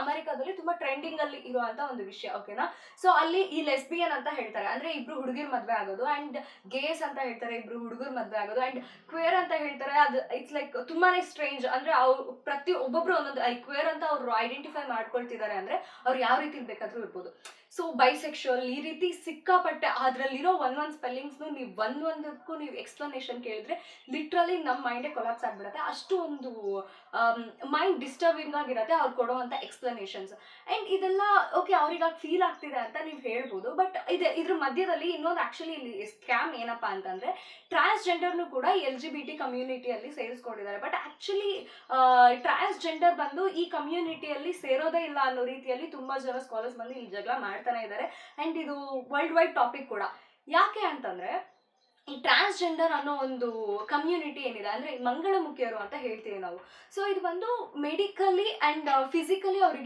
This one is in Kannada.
ಅಮೆರಿಕಾದಲ್ಲಿ ತುಂಬಾ ಟ್ರೆಂಡಿಂಗ್ ಅಲ್ಲಿ ಇರುವಂತ ಒಂದು ವಿಷಯ, ಓಕೆನಾ. ಸೊ ಅಲ್ಲಿ ಈ ಲೆಸ್ಬಿಯನ್ ಅಂತ ಹೇಳ್ತಾರೆ, ಅಂದ್ರೆ ಇಬ್ರು ಹುಡುಗಿರ್ ಮದ್ವೆ ಆಗೋದು, ಅಂಡ್ ಗೇಸ್ ಅಂತ ಹೇಳ್ತಾರೆ, ಇಬ್ರು ಹುಡುಗರು ಮದ್ವೆ ಆಗೋದು, ಅಂಡ್ ಕ್ವೇರ್ ಅಂತ ಹೇಳ್ತಾರೆ. ಅದು ಇಟ್ಸ್ ಲೈಕ್ ತುಂಬಾನೇ ಸ್ಟ್ರೇಂಜ್. ಅಂದ್ರೆ ಅವ್ರು ಪ್ರತಿ ಒಬ್ಬೊಬ್ರು ಒಂದೊಂದು ಕ್ವೇರ್ ಅಂತ ಅವ್ರು ಐಡೆಂಟಿಫೈ ಮಾಡ್ಕೊಳ್ತಿದ್ದಾರೆ ಅಂದ್ರೆ ಅವ್ರು ಯಾವ ರೀತಿ ಬೇಕಾದ್ರೂ ಇರ್ಬೋದು. ಸೊ ಬೈಸೆಕ್ಷುವಲ್ ಈ ರೀತಿ ಸಿಕ್ಕಾಪಟ್ಟೆ ಅದ್ರಲ್ಲಿರೋ ಒಂದೊಂದು ಸ್ಪೆಲ್ಲಿಂಗ್ಸ್ನು ನೀವು ಒಂದೊಂದಕ್ಕೂ ನೀವು ಎಕ್ಸ್ಪ್ಲನೇಷನ್ ಕೇಳಿದ್ರೆ ಲಿಟ್ರಲಿ ನಮ್ಮ ಮೈಂಡೇ ಕೊಲಾಪ್ಸ್ ಆಗ್ಬಿಡುತ್ತೆ. ಅಷ್ಟು ಒಂದು ಮೈಂಡ್ ಡಿಸ್ಟರ್ಬಿಂಗ್ ಆಗಿರುತ್ತೆ ಅವ್ರು ಕೊಡುವಂಥ ಎಕ್ಸ್ಪ್ಲನೇಷನ್ಸ್. ಆ್ಯಂಡ್ ಇದೆಲ್ಲ ಓಕೆ ಅವ್ರಿಗೆ ಫೀಲ್ ಆಗ್ತಿದೆ ಅಂತ ನೀವು ಹೇಳ್ಬೋದು, ಬಟ್ ಇದ್ರ ಮಧ್ಯದಲ್ಲಿ ಇನ್ನೊಂದು ಆ್ಯಕ್ಚುಲಿ ಇಲ್ಲಿ ಸ್ಕ್ಯಾಮ್ ಏನಪ್ಪ ಅಂತಂದರೆ ಟ್ರಾನ್ಸ್ಜೆಂಡರ್ನು ಕೂಡ LGBT ಕಮ್ಯುನಿಟಿಯಲ್ಲಿ ಸೇರಿಸ್ಕೊಂಡಿದ್ದಾರೆ. ಬಟ್ ಆ್ಯಕ್ಚುಲಿ ಟ್ರಾನ್ಸ್ಜೆಂಡರ್ ಬಂದು ಈ ಕಮ್ಯುನಿಟಿಯಲ್ಲಿ ಸೇರೋದೇ ಇಲ್ಲ ಅನ್ನೋ ರೀತಿಯಲ್ಲಿ ತುಂಬ ಜನ ಸ್ಕಾಲರ್ಸ್ ಬಂದು ಇಲ್ಲಿ ಜಗಳ ಮಾಡ್ತಾನೆ ಇದ್ದಾರೆ. ಆ್ಯಂಡ್ ಇದು ವರ್ಲ್ಡ್ ವೈಡ್ ಟಾಪಿಕ್ ಕೂಡ. ಯಾಕೆ ಅಂತಂದರೆ ಈ ಟ್ರಾನ್ಸ್ಜೆಂಡರ್ ಅನ್ನೋ ಒಂದು ಕಮ್ಯುನಿಟಿ ಏನಿದೆ, ಅಂದರೆ ಮಂಗಳಮುಖಿಯರು ಅಂತ ಹೇಳ್ತೀವಿ ನಾವು. ಸೊ ಇದು ಬಂದು ಮೆಡಿಕಲಿ ಆ್ಯಂಡ್ ಫಿಸಿಕಲಿ ಅವ್ರಿಗೆ